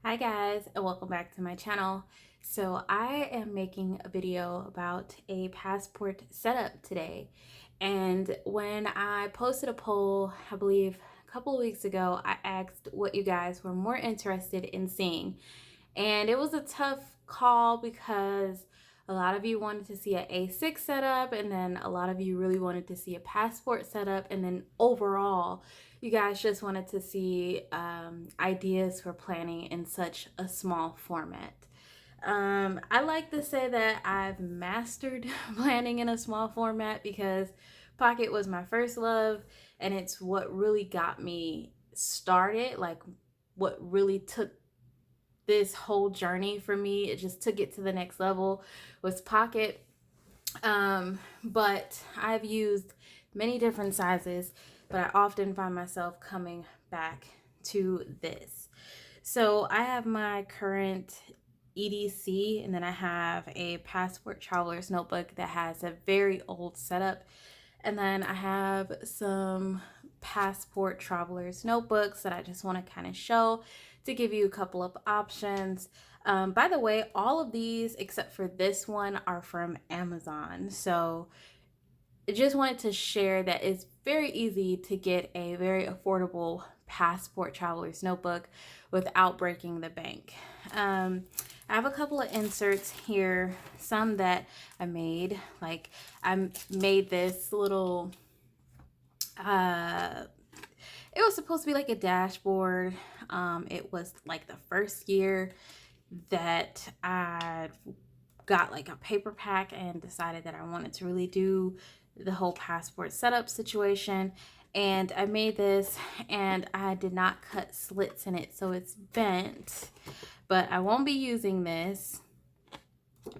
Hi guys, and welcome back to my channel. So I am making a video about a passport setup today. And when I posted a poll, I believe a couple of weeks ago, I asked what you guys were more interested in seeing. And it was a tough call because a lot of you wanted to see an A6 setup, and then a lot of you really wanted to see a passport setup, and then overall, you guys just wanted to see ideas for planning in such a small format. I like to say that I've mastered planning in a small format because Pocket was my first love, and it's what really got me started, like what really took this whole journey for me. It just took it to the next level was Pocket. But I've used many different sizes, but I often find myself coming back to this. So I have my current EDC, and then I have a Passport Traveler's Notebook that has a very old setup. And then I have some Passport Traveler's Notebooks that I just want to kind of show to give you a couple of options. By the way, all of these except for this one are from Amazon. So I just wanted to share that it's very easy to get a very affordable Passport Traveler's Notebook without breaking the bank. I have a couple of inserts here, some that I made. Like I made this little, it was supposed to be like a dashboard. It was like the first year that I got like a paper pack and decided that I wanted to really do the whole passport setup situation. And I made this and I did not cut slits in it, so it's bent. But I won't be using this.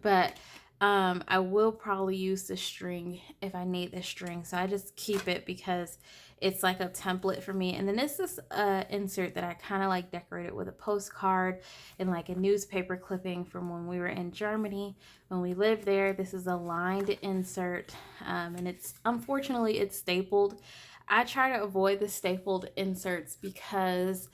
But I will probably use the string if I need the string. So I just keep it because it's like a template for me. And then this is an insert that I kind of like decorated with a postcard and like a newspaper clipping from when we were in Germany, when we lived there. This is a lined insert, and it's unfortunately it's stapled. I try to avoid the stapled inserts because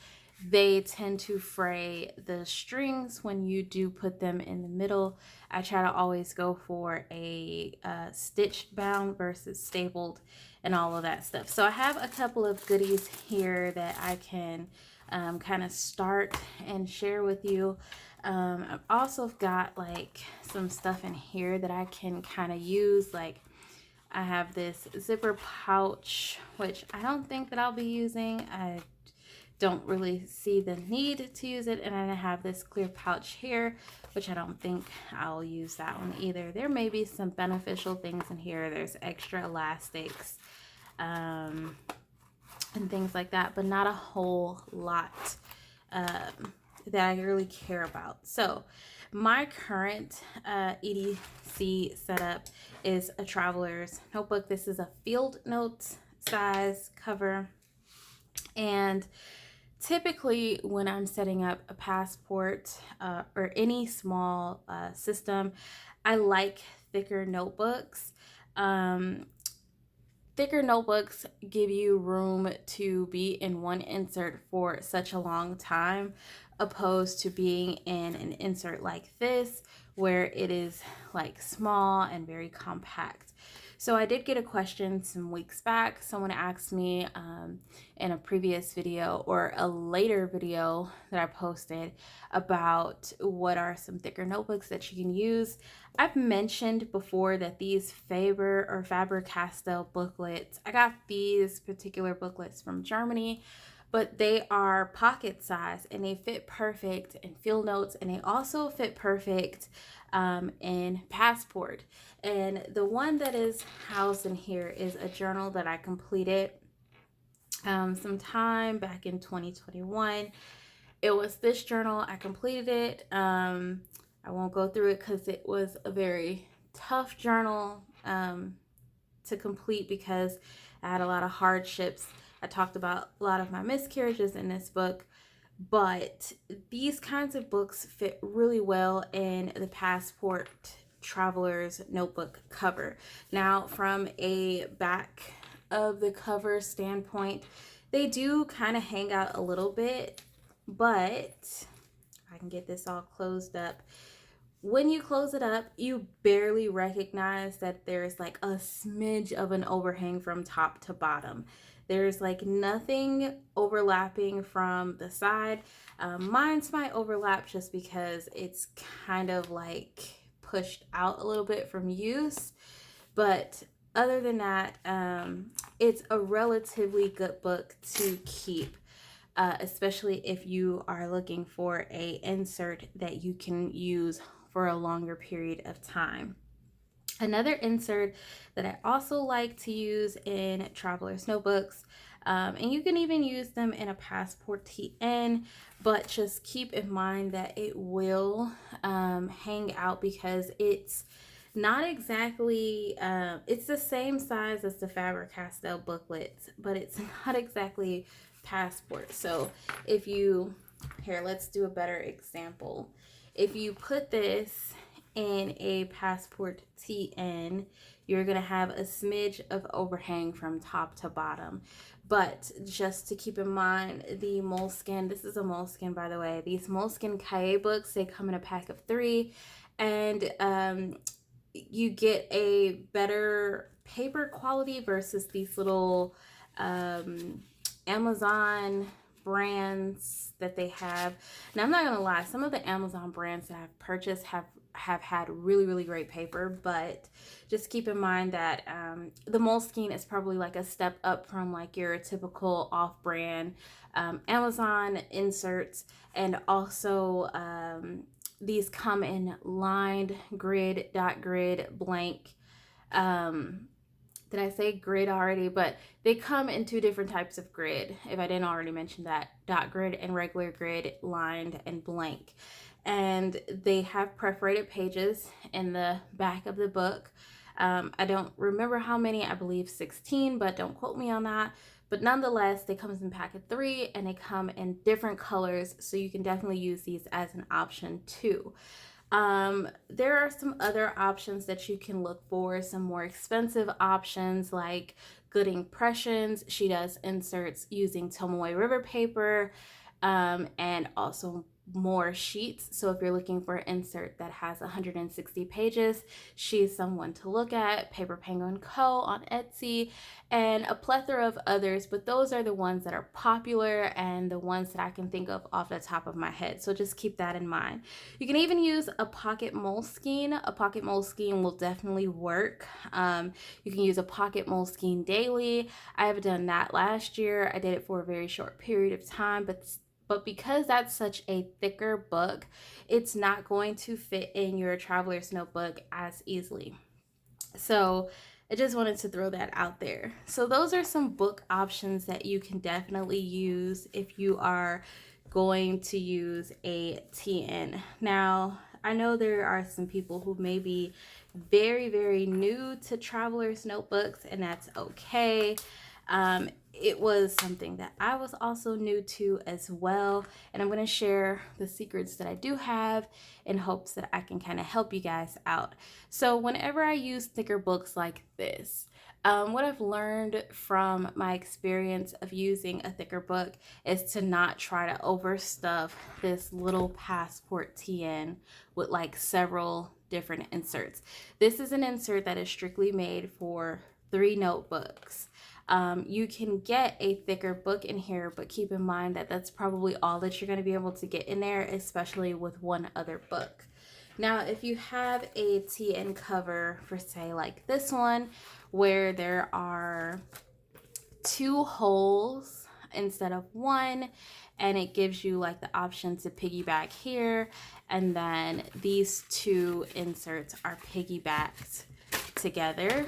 they tend to fray the strings when you do put them in the middle. I try to always go for a stitched bound versus stapled and all of that stuff. So I have a couple of goodies here that I can kind of start and share with you. I've also got like some stuff in here that I can kind of use. Like I have this zipper pouch, which I don't think that I'll be using. I don't really see the need to use it. And I have this clear pouch here, which I don't think I'll use that one either. There may be some beneficial things in here. There's extra elastics and things like that, but not a whole lot that I really care about. So my current EDC setup is a traveler's notebook. This is a field notes size cover. And typically when I'm setting up a passport or any small system, I like thicker notebooks. Thicker notebooks give you room to be in one insert for such a long time, opposed to being in an insert like this where it is like small and very compact. So I did get a question some weeks back. Someone asked me in a previous video or a later video that I posted about what are some thicker notebooks that you can use. I've mentioned before that these Faber-Castell booklets, I got these particular booklets from Germany, but they are pocket size and they fit perfect in field notes, and they also fit perfect in passport. And the one that is housed in here is a journal that I completed sometime back in 2021. It was this journal. I completed it. I won't go through it because it was a very tough journal to complete because I had a lot of hardships. I talked about a lot of my miscarriages in this book, but these kinds of books fit really well in the Passport Traveler's Notebook cover. Now, from a back of the cover standpoint, they do kind of hang out a little bit, but I can get this all closed up. When you close it up, you barely recognize that there's like a smidge of an overhang from top to bottom. There's like nothing overlapping from the side. Mine's might overlap just because it's kind of like pushed out a little bit from use. But other than that, it's a relatively good book to keep. Especially if you are looking for a insert that you can use for a longer period of time. Another insert that I also like to use in traveler's notebooks, and you can even use them in a passport TN, but just keep in mind that it will hang out because it's not exactly, it's the same size as the Faber-Castell booklets, but it's not exactly passport. So if you, here, let's do a better example. If you put this in a passport TN, you're going to have a smidge of overhang from top to bottom. But just to keep in mind, the Moleskine, this is a Moleskine, by the way, these Moleskine Cahiers books, they come in a pack of 3, and you get a better paper quality versus these little Amazon brands that they have. Now, I'm not gonna lie, some of the Amazon brands that I've purchased have had really great paper, but just keep in mind that the Moleskine is probably like a step up from like your typical off-brand Amazon inserts. And also these come in lined, grid, dot grid, blank. Did I say grid already? But they come in 2 different types of grid, if I didn't already mention that: dot grid and regular grid, lined and blank. And they have perforated pages in the back of the book. I don't remember how many, I believe 16, but don't quote me on that. But nonetheless, they come in a pack of 3, and they come in different colors, so you can definitely use these as an option too. There are some other options that you can look for, some more expensive options like Good Impressions. She does inserts using Tomoe River paper, and also more sheets. So if you're looking for an insert that has 160 pages, she's someone to look at. Paper Penguin Co. on Etsy, and a plethora of others, but those are the ones that are popular and the ones that I can think of off the top of my head. So just keep that in mind. You can even use a pocket Moleskine. A pocket Moleskine will definitely work. You can use a pocket Moleskine daily. I have done that last year. I did it for a very short period of time, but because that's such a thicker book, it's not going to fit in your traveler's notebook as easily. So I just wanted to throw that out there. So those are some book options that you can definitely use if you are going to use a TN. Now, I know there are some people who may be very new to traveler's notebooks, and that's okay. It was something that I was also new to as well, and I'm going to share the secrets that I do have in hopes that I can kind of help you guys out. So whenever I use thicker books like this, what I've learned from my experience of using a thicker book is to not try to overstuff this little passport TN with like several different inserts. This is an insert that is strictly made for 3 notebooks. You can get a thicker book in here, but keep in mind that that's probably all that you're going to be able to get in there, especially with one other book. Now, if you have a TN cover for, say, like this one, where there are 2 holes instead of 1, and it gives you like the option to piggyback here, and then these 2 inserts are piggybacked together.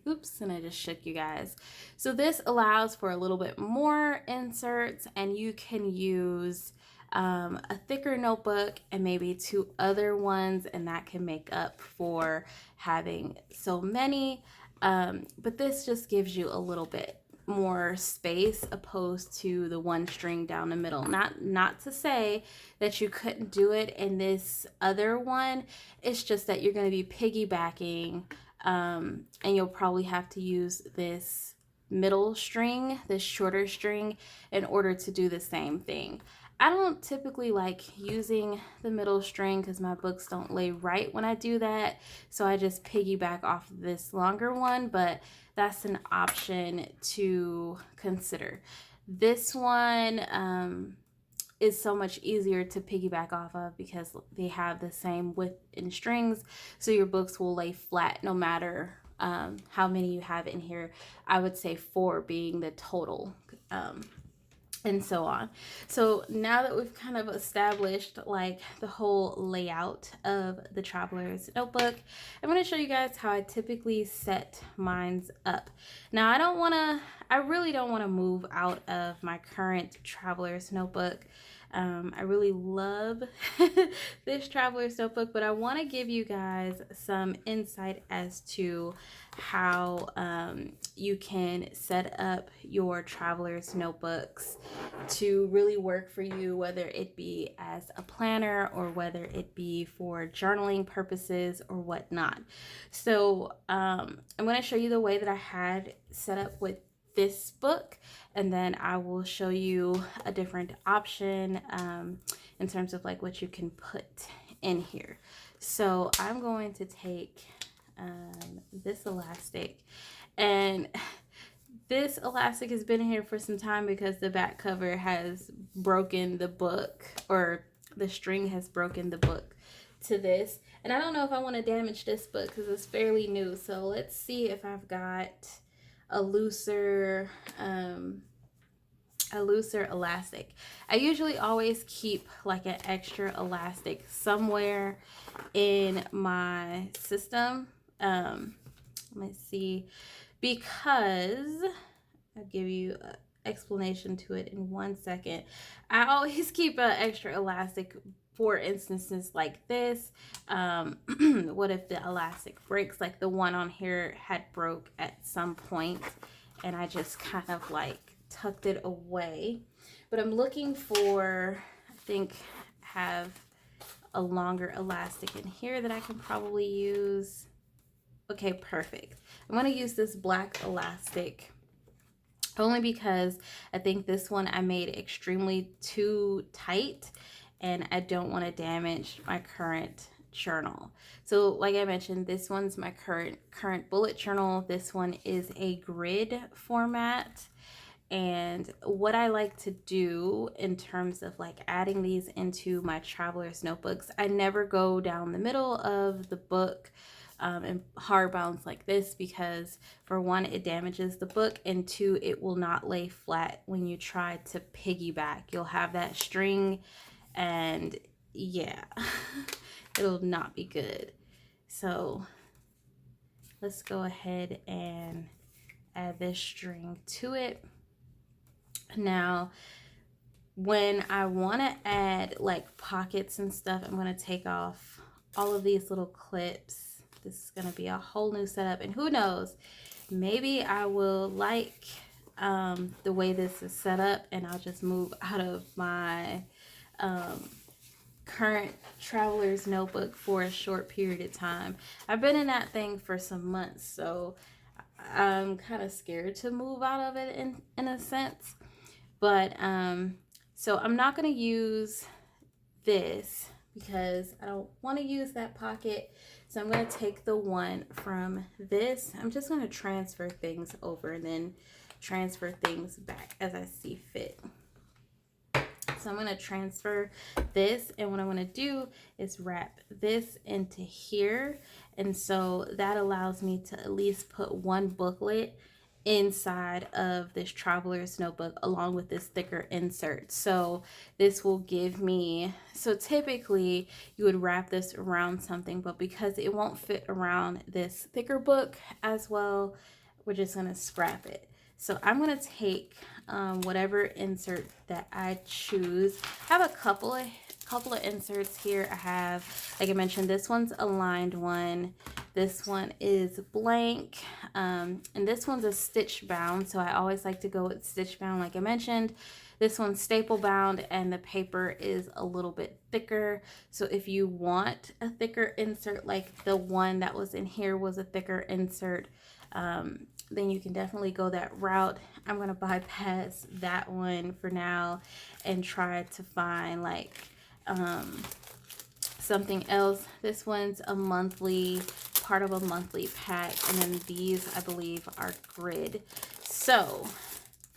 Oops, and I just shook you guys. So this allows for a little bit more inserts, and you can use a thicker notebook and maybe 2 other ones, and that can make up for having so many. But this just gives you a little bit more space opposed to the 1 string down the middle. Not to say that you couldn't do it in this other one. It's just that you're going to be piggybacking, and you'll probably have to use this middle string, this shorter string, in order to do the same thing. I don't typically like using the middle string because my books don't lay right when I do that. So I just piggyback off of this longer one, but that's an option to consider. This one is so much easier to piggyback off of because they have the same width in strings. So your books will lay flat no matter how many you have in here. I would say 4 being the total. And so on. So now that we've kind of established like the whole layout of the traveler's notebook, I'm going to show you guys how I typically set mine up. Now I really don't want to move out of my current traveler's notebook. I really love this traveler's notebook, but I want to give you guys some insight as to how you can set up your traveler's notebooks to really work for you, whether it be as a planner or whether it be for journaling purposes or whatnot. So I'm going to show you the way that I had set up with this book, and then I will show you a different option in terms of like what you can put in here. So I'm going to take this elastic, and this elastic has been here for some time because the back cover has broken the book, or the string has broken the book to this, and I don't know if I want to damage this book because it's fairly new. So let's see if I've got a looser elastic. I usually always keep like an extra elastic somewhere in my system. Let me see, because I'll give you an explanation to it in 1 second. I always keep an extra elastic for instances like this. What if the elastic breaks? Like the one on here had broke at some point, and I just kind of like tucked it away. But I'm looking for, I think, have a longer elastic in here that I can probably use. Okay, perfect. I'm going to use this black elastic only because I think this one I made extremely too tight, and I don't want to damage my current journal. So like I mentioned, this one's my current bullet journal. This one is a grid format. And what I like to do in terms of like adding these into my traveler's notebooks, I never go down the middle of the book and hardbounds like this, because for one, it damages the book, and two, it will not lay flat when you try to piggyback. You'll have that string, and yeah, it'll not be good. So let's go ahead and add this string to it. Now, when I want to add like pockets and stuff, I'm going to take off all of these little clips. This is going to be a whole new setup, and who knows, maybe I will like the way this is set up, and I'll just move out of my current traveler's notebook for a short period of time. I've been in that thing for some months, so I'm kind of scared to move out of it in a sense. But so I'm not going to use this because I don't want to use that pocket. So I'm going to take the one from this. I'm just going to transfer things over and then transfer things back as I see fit. So I'm going to transfer this, and what I'm going to do is wrap this into here. And so that allows me to at least put one booklet inside of this traveler's notebook along with this thicker insert. So this will give me, so typically you would wrap this around something, but because it won't fit around this thicker book as well, we're just going to scrap it. So I'm going to take whatever insert that I choose. I have a couple of inserts here. I have, like I mentioned, this one's a lined one. This one is blank, and this one's a stitch bound. So I always like to go with stitch bound, like I mentioned. This one's staple bound, and the paper is a little bit thicker. So if you want a thicker insert, like the one that was in here was a thicker insert, then you can definitely go that route. I'm going to bypass that one for now and try to find like something else. This one's a monthly, part of a monthly pack, and then these I believe are grid. So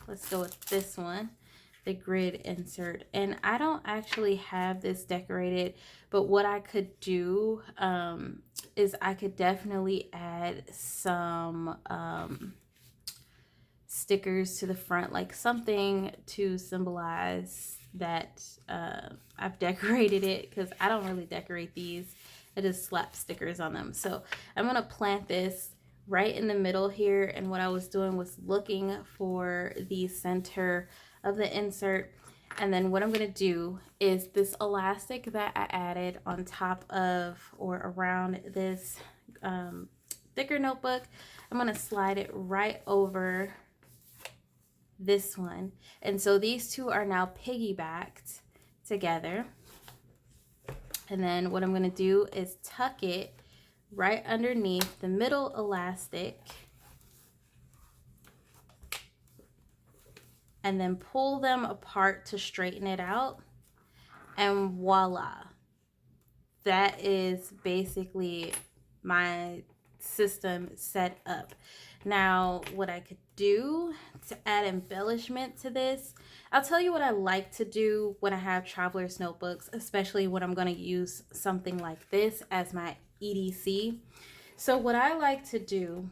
let's go with this one, the grid insert. And I don't actually have this decorated, but what I could do is I could definitely add some stickers to the front, like something to symbolize that I've decorated it, because I don't really decorate these. I just slap stickers on them. So I'm going to plant this right in the middle here, and what I was doing was looking for the center of the insert. And then what I'm going to do is this elastic that I added on top of or around this thicker notebook, I'm going to slide it right over this one. And so these two are now piggybacked together. And then what I'm going to do is tuck it right underneath the middle elastic, and then pull them apart to straighten it out. And voila, that is basically my system set up. Now, what I could do to add embellishment to this, I'll tell you what I like to do when I have traveler's notebooks, especially when I'm going to use something like this as my EDC. So what I like to do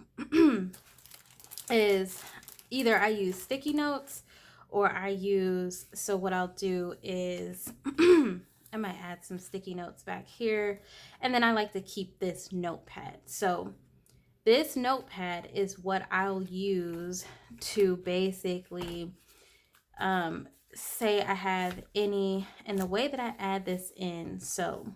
is either I use sticky notes, or I use, so what I'll do is I might add some sticky notes back here, and then I like to keep this notepad. So this notepad is what I'll use to basically say I have any, and the way that I add this in, so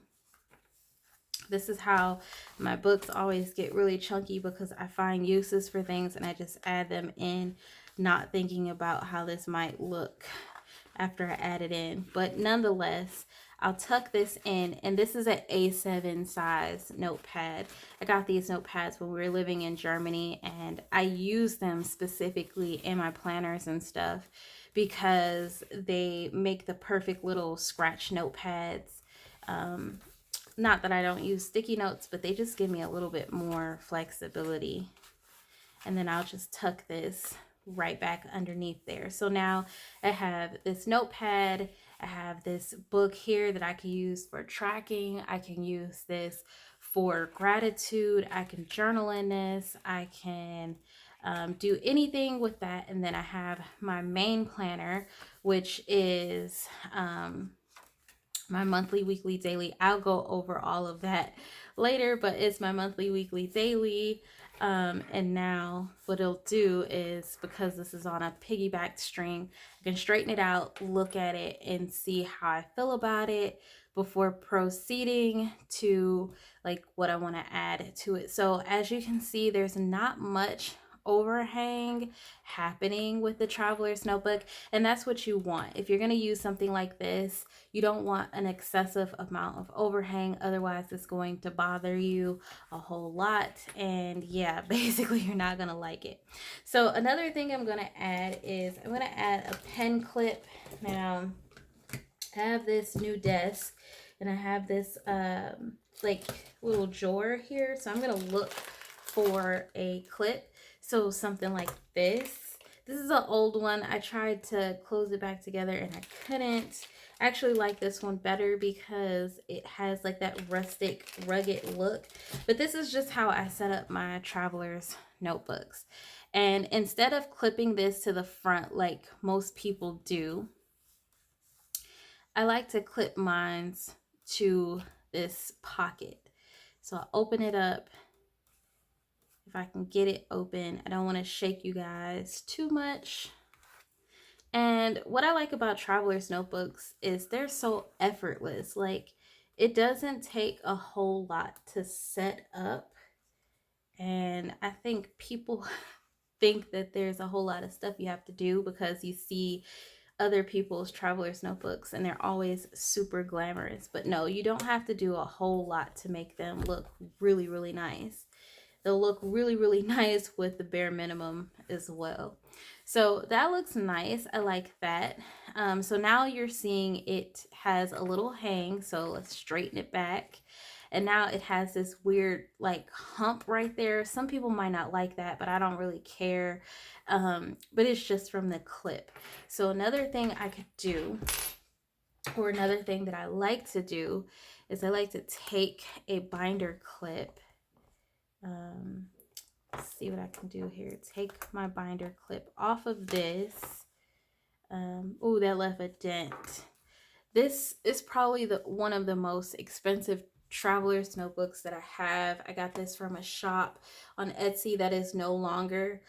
this is how my books always get really chunky, because I find uses for things and I just add them in, not thinking about how this might look after I add it in. But nonetheless, I'll tuck this in, and this is an A7 size notepad. I got these notepads when we were living in Germany, and I use them specifically in my planners and stuff because they make the perfect little scratch notepads. Not that I don't use sticky notes, but they just give me a little bit more flexibility. And then I'll just tuck this right back underneath there. So now I have this notepad, I have this book here that I can use for tracking, I can use this for gratitude, I can journal in this, I can do anything with that. And then I have my main planner, which is my monthly, weekly, daily. I'll go over all of that later, but it's my monthly, weekly, daily. And now what it'll do is, because this is on a piggyback string, I can straighten it out, look at it, and see how I feel about it before proceeding to like what I want to add to it. So as you can see, there's not much overhang happening with the traveler's notebook, and that's what you want. If you're going to use something like this, you don't want an excessive amount of overhang, otherwise it's going to bother you a whole lot, and yeah, basically you're not going to like it. So another thing I'm going to add is I'm going to add a pen clip. Now I have this new desk, and I have this like little drawer here, so I'm going to look for a clip. So something like this. This is an old one. I tried to close it back together and I couldn't. I actually like this one better because it has like that rustic, rugged look. But this is just how I set up my traveler's notebooks. And instead of clipping this to the front like most people do, I like to clip mine to this pocket. So I'll open it up. If I can get it open, I don't want to shake you guys too much. And what I like about traveler's notebooks is they're so effortless. Like, it doesn't take a whole lot to set up. And I think people think that there's a whole lot of stuff you have to do because you see other people's traveler's notebooks and they're always super glamorous. But no, you don't have to do a whole lot to make them look really, really nice. they'll look really, really nice with the bare minimum as well. So that looks nice. I like that. So now you're seeing it has a little hang. So let's straighten it back. And now it has this weird like hump right there. Some people might not like that, but I don't really care. But it's just from the clip. So another thing I could do, or another thing that I like to do, is I like to take a binder clip. Let's see what I can do here. Take my binder clip off of this. Oh, that left a dent. This is probably one of the most expensive traveler's notebooks that I have. I got this from a shop on Etsy that is no longer.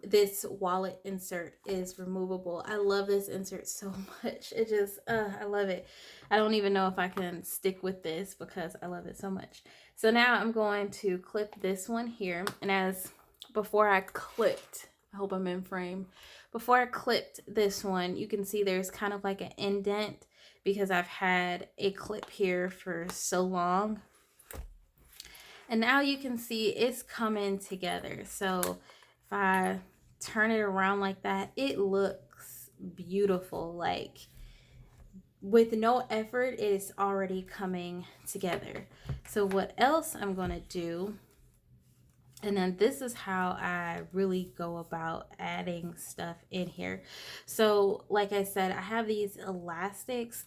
This wallet insert is removable. I love this insert so much. It just, I love it. I don't even know if I can stick with this because I love it so much. So now I'm going to clip this one here. And as before I clipped, I hope I'm in frame. Before I clipped this one, you can see there's kind of like an indent because I've had a clip here for so long. And now you can see it's coming together. So if I turn it around like that, it looks beautiful. Like with no effort, it's already coming together. So what else I'm going to do, and then this is how I really go about adding stuff in here. So like I said, I have these elastics.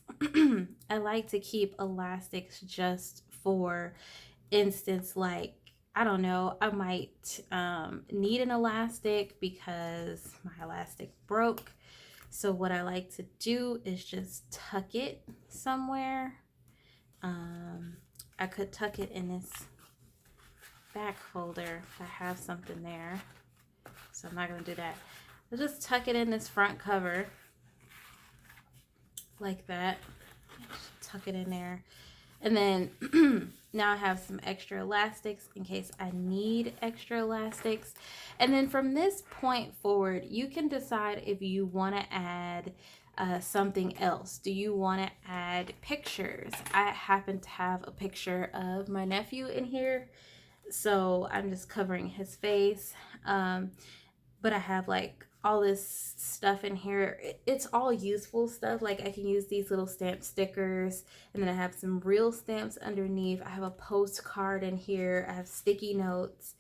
I like to keep elastics just for instance, like, I don't know, I might need an elastic because my elastic broke. So what I like to do is just tuck it somewhere. I could tuck it in this back folder if I have something there. So I'm not going to do that. I'll just tuck it in this front cover like that. Just tuck it in there. And then now I have some extra elastics in case I need extra elastics. And then from this point forward, you can decide if you want to add something else. Do you want to add pictures? I happen to have a picture of my nephew in here, so I'm just covering his face. But I have like all this stuff in here. It's all useful stuff. Like I can use these little stamp stickers, and then I have some real stamps underneath. I have a postcard in here. I have sticky notes.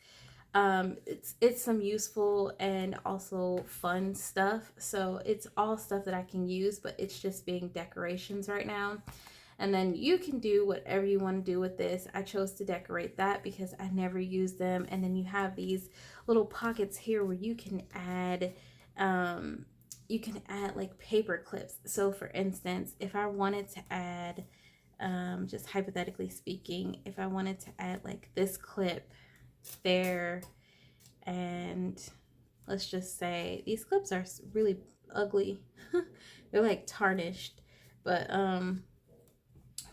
It's some useful and also fun stuff. So it's all stuff that I can use, but it's just being decorations right now. And then you can do whatever you want to do with this. I chose to decorate that because I never use them. And then you have these little pockets here where you can add like paper clips. So for instance, if I wanted to add, just hypothetically speaking, if I wanted to add like this clip there, and let's just say these clips are really ugly. They're like tarnished, but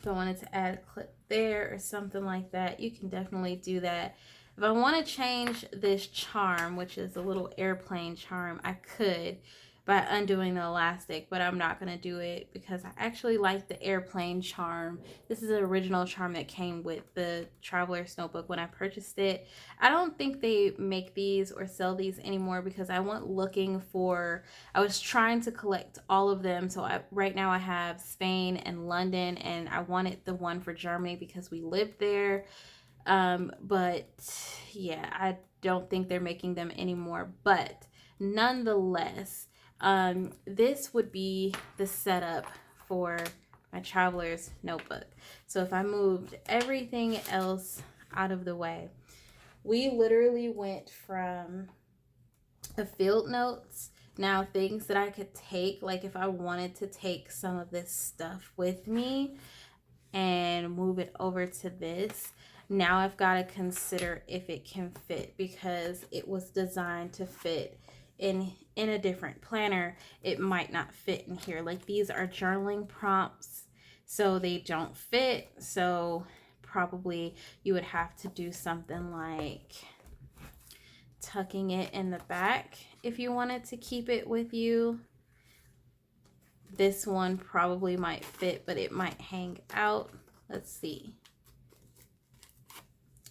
if I wanted to add a clip there or something like that, you can definitely do that. If I want to change this charm, which is a little airplane charm, I could by undoing the elastic, but I'm not going to do it because I actually like the airplane charm. This is an original charm that came with the Traveler's Notebook when I purchased it. I don't think they make these or sell these anymore because I was trying to collect all of them. So right now I have Spain and London, and I wanted the one for Germany because we lived there. But yeah, I don't think they're making them anymore. But nonetheless, this would be the setup for my Traveler's Notebook. So if I moved everything else out of the way, we literally went from the field notes. Now, things that I could take, like if I wanted to take some of this stuff with me and move it over to this, now I've got to consider if it can fit because it was designed to fit in a different planner. It might not fit in here. Like these are journaling prompts, so they don't fit. So probably you would have to do something like tucking it in the back if you wanted to keep it with you. This one probably might fit, but it might hang out. Let's see.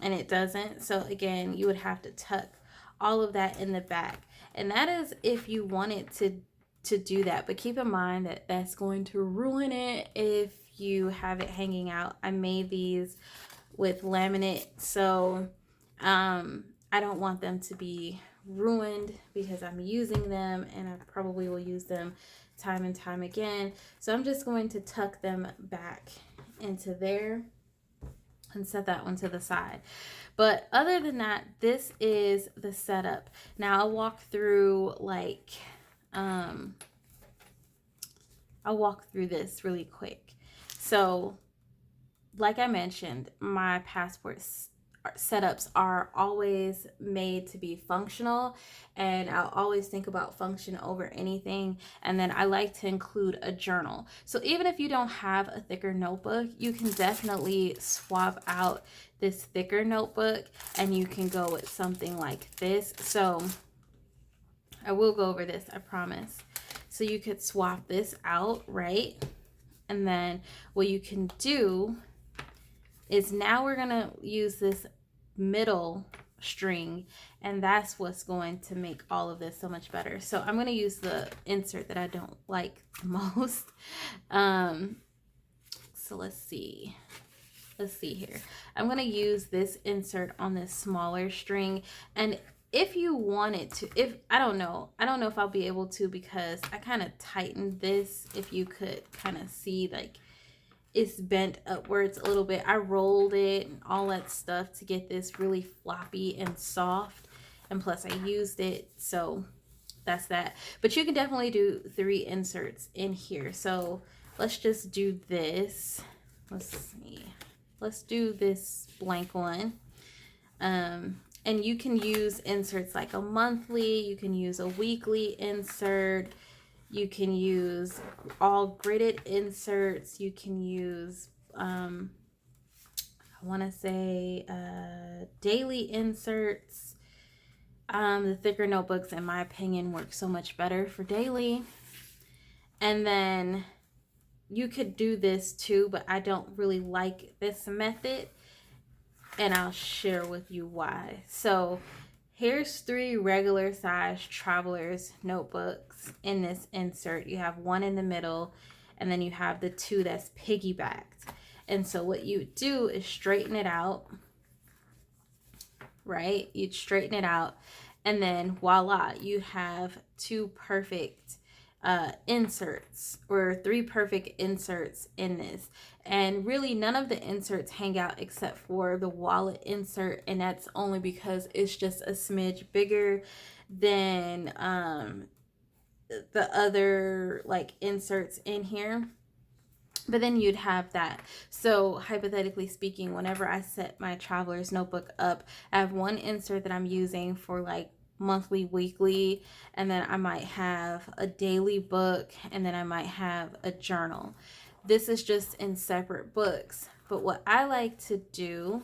and it doesn't. So again, you would have to tuck all of that in the back. And that is if you wanted to do that. But keep in mind that that's going to ruin it if you have it hanging out. I made these with laminate, so I don't want them to be ruined because I'm using them and I probably will use them time and time again. So I'm just going to tuck them back into there and set that one to the side. But other than that, this is the setup. Now I'll walk through this really quick. So like I mentioned, my passport setups are always made to be functional, and I'll always think about function over anything. And then I like to include a journal. So even if you don't have a thicker notebook, you can definitely swap out this thicker notebook and you can go with something like this. So I will go over this, I promise. So you could swap this out, right? And then what you can do is now we're going to use this middle string, and that's what's going to make all of this so much better. So I'm going to use the insert that I don't like the most. So let's see here. I'm going to use this insert on this smaller string, and if you wanted to, I don't know if I'll be able to, because I kind of tightened this. If you could kind of see, like, it's bent upwards a little bit. I rolled it and all that stuff to get this really floppy and soft, and plus I used it, so that's that. But you can definitely do 3 inserts in here. So let's just do this. Let's do this blank one. And you can use inserts like a monthly, you can use a weekly insert, you can use all gridded inserts, you can use, I want to say daily inserts. The thicker notebooks, in my opinion, work so much better for daily. And then you could do this too, but I don't really like this method, and I'll share with you why. So here's 3 regular size traveler's notebooks in this insert. You have 1 in the middle, and then you have the 2 that's piggybacked. And so what you do is straighten it out, right? You'd straighten it out, and then voila, you have 2 perfect inserts, or 3 perfect inserts in this. And really none of the inserts hang out except for the wallet insert, and that's only because it's just a smidge bigger than the other like inserts in here. But then you'd have that. So hypothetically speaking, whenever I set my traveler's notebook up, I have 1 insert that I'm using for like monthly, weekly, and then I might have a daily book, and then I might have a journal. This is just in separate books. But what I like to do,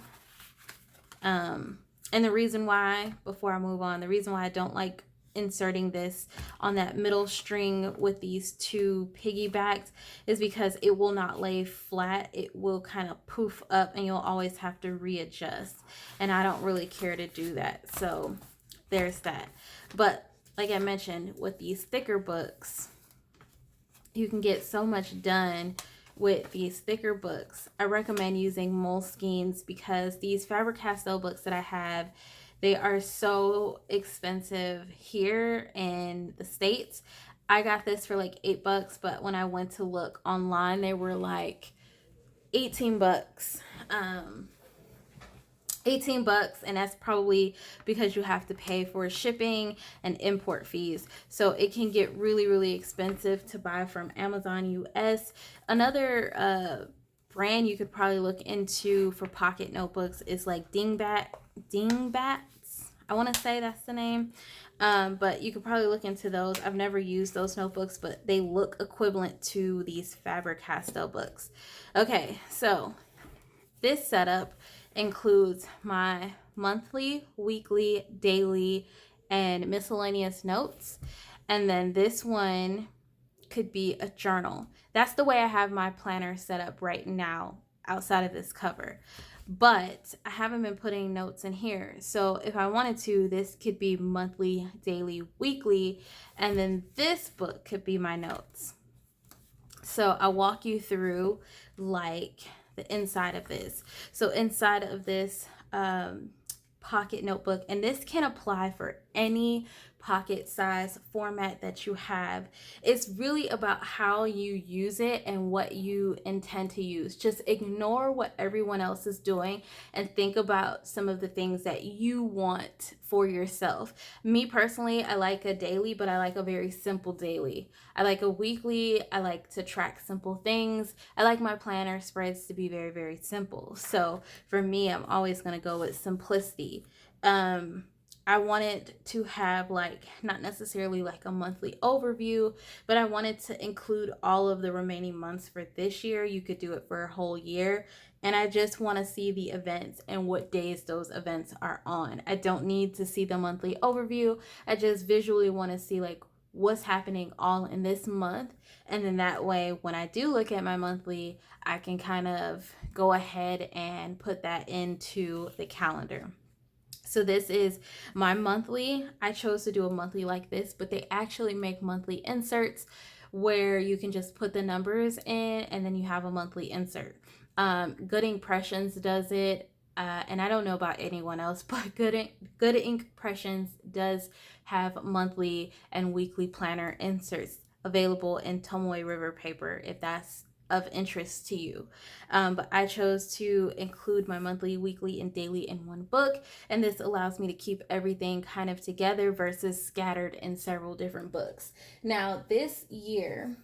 and the reason why, before I move on, the reason why I don't like inserting this on that middle string with these 2 piggybacks is because it will not lay flat. It will kind of poof up, and you'll always have to readjust, and I don't really care to do that. So there's that. But like I mentioned, with these thicker books, you can get so much done with these thicker books. I recommend using Moleskines, because these Faber-Castell books that I have, they are so expensive here in the States. I got this for like $8, but when I went to look online, they were like $18. 18 bucks, and that's probably because you have to pay for shipping and import fees. So it can get really, really expensive to buy from Amazon US. Another brand you could probably look into for pocket notebooks is like Dingbats. I want to say that's the name. But you could probably look into those. I've never used those notebooks, but they look equivalent to these Faber-Castell books. Okay, so this setup includes my monthly, weekly, daily, and miscellaneous notes. And then this one could be a journal. That's the way I have my planner set up right now outside of this cover. but I haven't been putting notes in here. So if I wanted to, this could be monthly, daily, weekly, and then this book could be my notes. So I'll walk you through like the inside of this. So inside of this pocket notebook, and this can apply for any pocket size format that you have. It's really about how you use it and what you intend to use. Just ignore what everyone else is doing and think about some of the things that you want for yourself. Me personally, I like a daily, but I like a very simple daily. I like a weekly. I like to track simple things. I like my planner spreads to be very, very simple. So for me, I'm always going to go with simplicity. I wanted to have like not necessarily like a monthly overview, but I wanted to include all of the remaining months for this year. You could do it for a whole year. And I just want to see the events and what days those events are on. I don't need to see the monthly overview. I just visually want to see like what's happening all in this month. And then that way, when I do look at my monthly, I can kind of go ahead and put that into the calendar. So this is my monthly. I chose to do a monthly like this, but they actually make monthly inserts where you can just put the numbers in and then you have a monthly insert. Good Impressions does it. And I don't know about anyone else, but Good Impressions does have monthly and weekly planner inserts available in Tomoe River paper if that's of interest to you. But I chose to include my monthly, weekly, and daily in one book, and this allows me to keep everything kind of together versus scattered in several different books. Now, this year,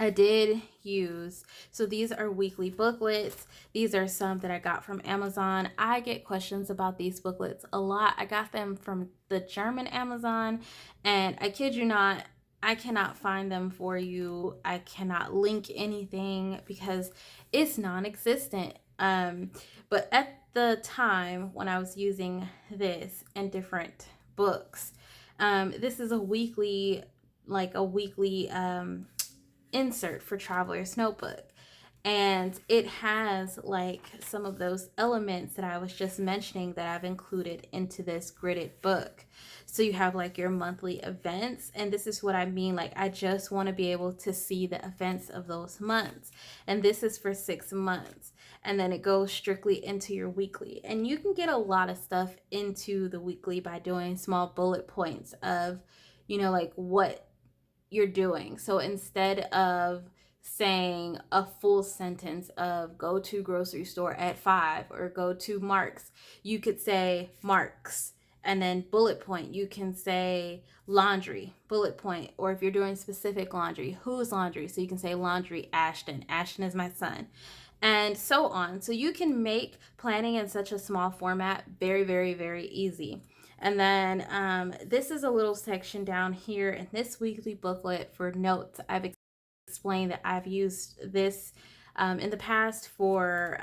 I did use, so these are weekly booklets. These are some that I got from Amazon. I get questions about these booklets a lot. I got them from the German Amazon, and I kid you not, I cannot find them for you. I cannot link anything because it's non-existent. But at the time when I was using this in different books, this is a weekly, insert for Traveler's Notebook. And it has like some of those elements that I was just mentioning that I've included into this gridded book. So you have like your monthly events, and this is what I mean. Like, I just want to be able to see the events of those months. And this is for 6 months. And then it goes strictly into your weekly. And you can get a lot of stuff into the weekly by doing small bullet points of, like what you're doing. So instead of saying a full sentence of go to grocery store at 5 or go to Mark's, you could say Mark's, and then bullet point, you can say laundry, bullet point, or if you're doing specific laundry, whose laundry, so you can say laundry Ashton. Ashton is my son, and so on. So you can make planning in such a small format very, very, very easy. And then this is a little section down here in this weekly booklet for notes. I've explained that I've used this in the past for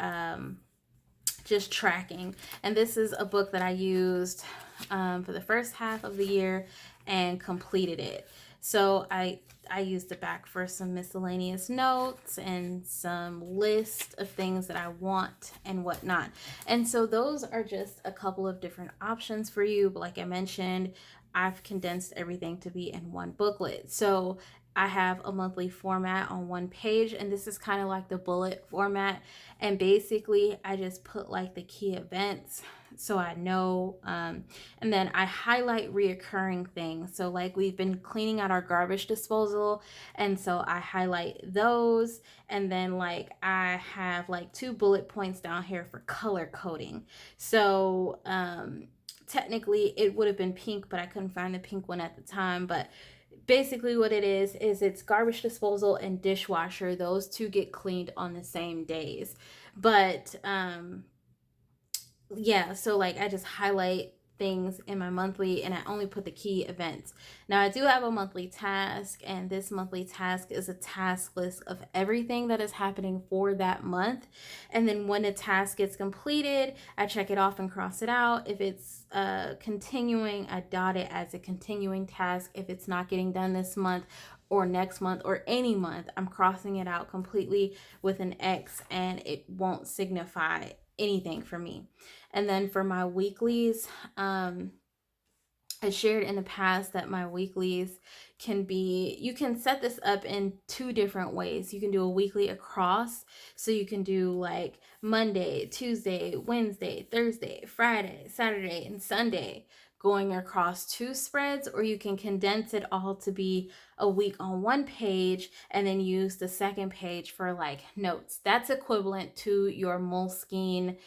just tracking. And this is a book that I used for the first half of the year and completed it. So I used it back for some miscellaneous notes and some list of things that I want and whatnot. And so those are just a couple of different options for you. But like I mentioned, I've condensed everything to be in one booklet. So I have a monthly format on one page, and this is kind of like the bullet format. And basically, I just put like the key events so I know. And then I highlight reoccurring things. So, like, we've been cleaning out our garbage disposal, and so I highlight those. And then, like, I have like 2 bullet points down here for color coding. So, technically, it would have been pink, but I couldn't find the pink one at the time. But basically what it is it's garbage disposal and dishwasher. Those two get cleaned on the same days. But yeah, so like I just highlight things in my monthly and I only put the key events. Now I do have a monthly task, and this monthly task is a task list of everything that is happening for that month. And then when the task gets completed, I check it off and cross it out. If it's continuing, I dot it as a continuing task. If it's not getting done this month or next month or any month, I'm crossing it out completely with an X, and it won't signify anything for me. And then for my weeklies, I shared in the past that my weeklies can be, you can set this up in two different ways. You can do a weekly across. So you can do like Monday, Tuesday, Wednesday, Thursday, Friday, Saturday, and Sunday going across two spreads, or you can condense it all to be a week on one page and then use the second page for like notes. That's equivalent to your Moleskine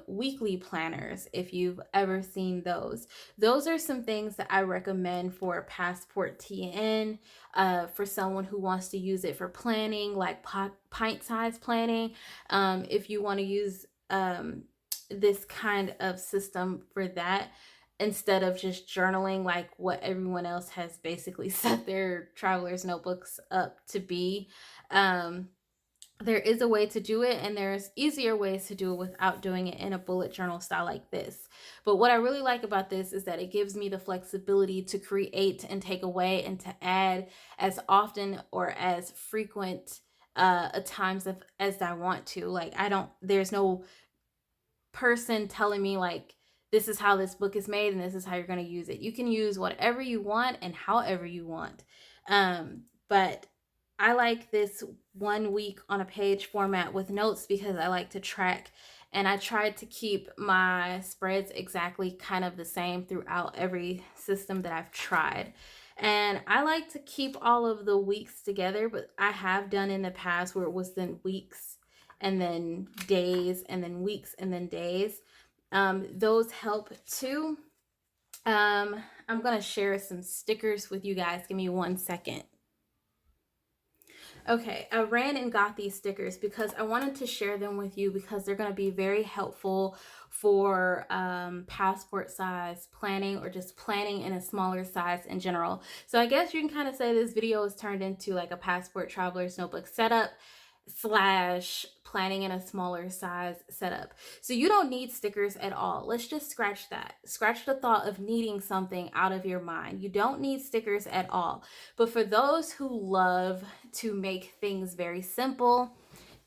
weekly planners, if you've ever seen those. Those are some things that I recommend for Passport TN, for someone who wants to use it for planning, like pint size planning. If you want to use this kind of system for that, instead of just journaling like what everyone else has basically set their traveler's notebooks up to be. There is a way to do it, and there's easier ways to do it without doing it in a bullet journal style like this. But what I really like about this is that it gives me the flexibility to create and take away and to add as often or as frequent at times as I want to. Like, I don't, there's no person telling me like, this is how this book is made and this is how you're going to use it. You can use whatever you want and however you want. But I like this 1 week on a page format with notes because I like to track, and I tried to keep my spreads exactly kind of the same throughout every system that I've tried. And I like to keep all of the weeks together, but I have done in the past where it was then weeks and then days and then weeks and then days. Those help too. I'm going to share some stickers with you guys. Give me 1 second. Okay, I ran and got these stickers because I wanted to share them with you because they're going to be very helpful for passport size planning, or just planning in a smaller size in general. So I guess you can kind of say this video is turned into like a passport traveler's notebook setup slash planning in a smaller size setup. So you don't need stickers at all. Let's just scratch that. Scratch the thought of needing something out of your mind. You don't need stickers at all. But for those who love to make things very simple,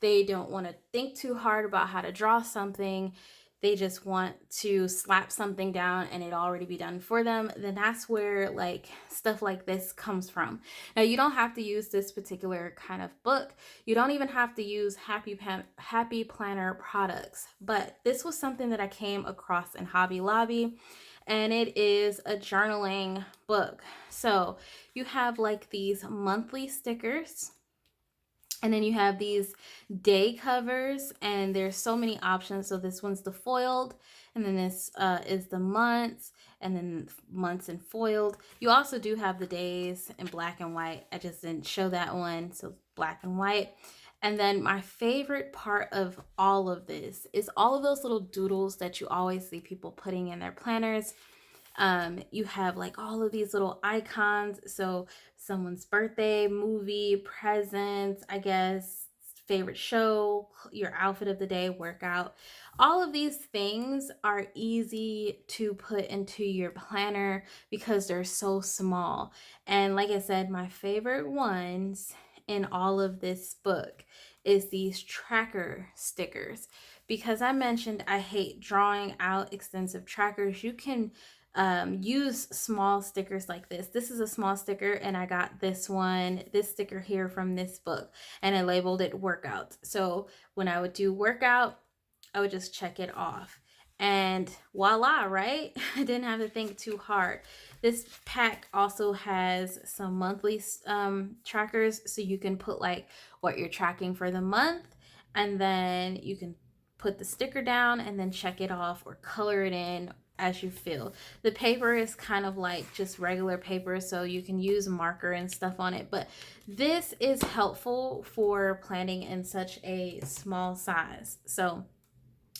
they don't want to think too hard about how to draw something, they just want to slap something down and it already be done for them, then that's where like stuff like this comes from. Now, you don't have to use this particular kind of book. You don't even have to use Happy Planner products. But this was something that I came across in Hobby Lobby, and it is a journaling book. So you have like these monthly stickers, and then you have these day covers, and there's so many options. So this one's the foiled, and then this is the months, and then months and foiled. You also do have the days in black and white. I just didn't show that one, so black and white. And then my favorite part of all of this is all of those little doodles that you always see people putting in their planners. You have like all of these little icons. So someone's birthday, movie, presents, I guess, favorite show, your outfit of the day, workout. All of these things are easy to put into your planner because they're so small. And like I said, my favorite ones in all of this book is these tracker stickers, because I mentioned I hate drawing out extensive trackers. You can use small stickers like this. This is a small sticker, and I got this sticker here from this book, and I labeled it workout. So when I would do workout, I would just check it off, and voila, right? I didn't have to think too hard. This pack also has some monthly trackers, so you can put like what you're tracking for the month, and then you can put the sticker down and then check it off or color it in as you feel. The paper is kind of like just regular paper, so you can use marker and stuff on it, but this is helpful for planning in such a small size. So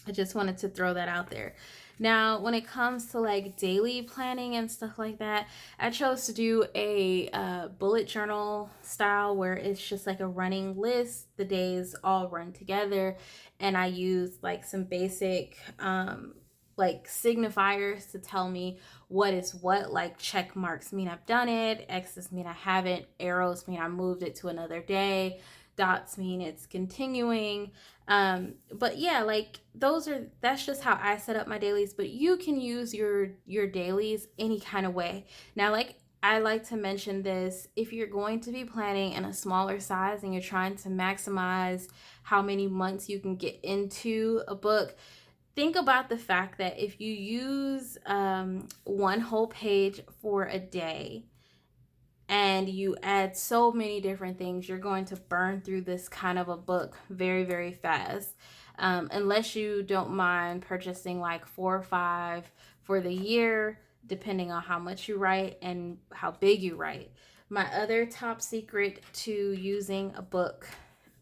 I just wanted to throw that out there. Now, when it comes to like daily planning and stuff like that, I chose to do a bullet journal style where it's just like a running list. The days all run together, and I use like some basic like signifiers to tell me what is what. Like check marks mean I've done it, X's mean I haven't, arrows mean I moved it to another day, dots mean it's continuing. But yeah, like that's just how I set up my dailies, but you can use your dailies any kind of way. Now, like I like to mention this, if you're going to be planning in a smaller size and you're trying to maximize how many months you can get into a book, think about the fact that if you use one whole page for a day and you add so many different things, you're going to burn through this kind of a book very, very fast. Unless you don't mind purchasing like 4 or 5 for the year, depending on how much you write and how big you write. My other top secret to using a book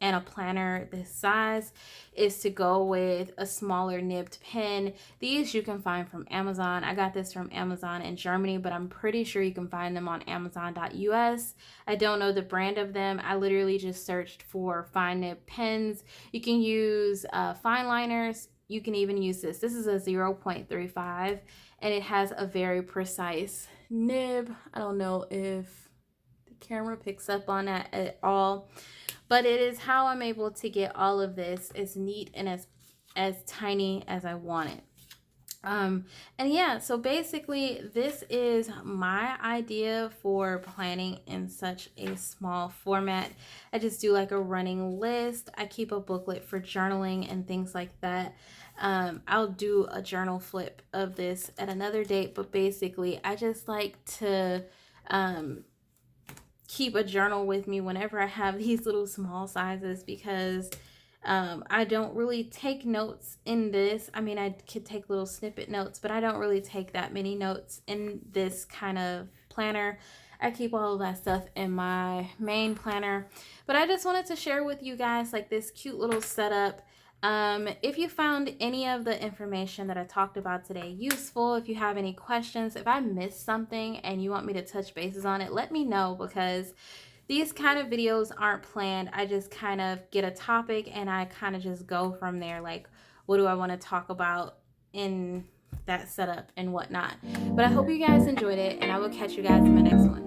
and a planner this size is to go with a smaller nibbed pen. These you can find from Amazon. I got this from Amazon in Germany, but I'm pretty sure you can find them on amazon.us. I don't know the brand of them. I literally just searched for fine nib pens. You can use fine liners. You can even use this. This is a 0.35 and it has a very precise nib. I don't know if the camera picks up on that at all, but it is how I'm able to get all of this as neat and as tiny as I want it. And yeah, so basically this is my idea for planning in such a small format. I just do like a running list. I keep a booklet for journaling and things like that. I'll do a journal flip of this at another date, but basically I just like to keep a journal with me whenever I have these little small sizes, because I don't really take notes in this. I mean, I could take little snippet notes, but I don't really take that many notes in this kind of planner. I keep all of that stuff in my main planner. But I just wanted to share with you guys like this cute little setup. If you found any of the information that I talked about today useful, if you have any questions, if I missed something and you want me to touch bases on it, let me know, because these kind of videos aren't planned. I just kind of get a topic and I kind of just go from there. Like, what do I want to talk about in that setup and whatnot. But I hope you guys enjoyed it, and I will catch you guys in my next one.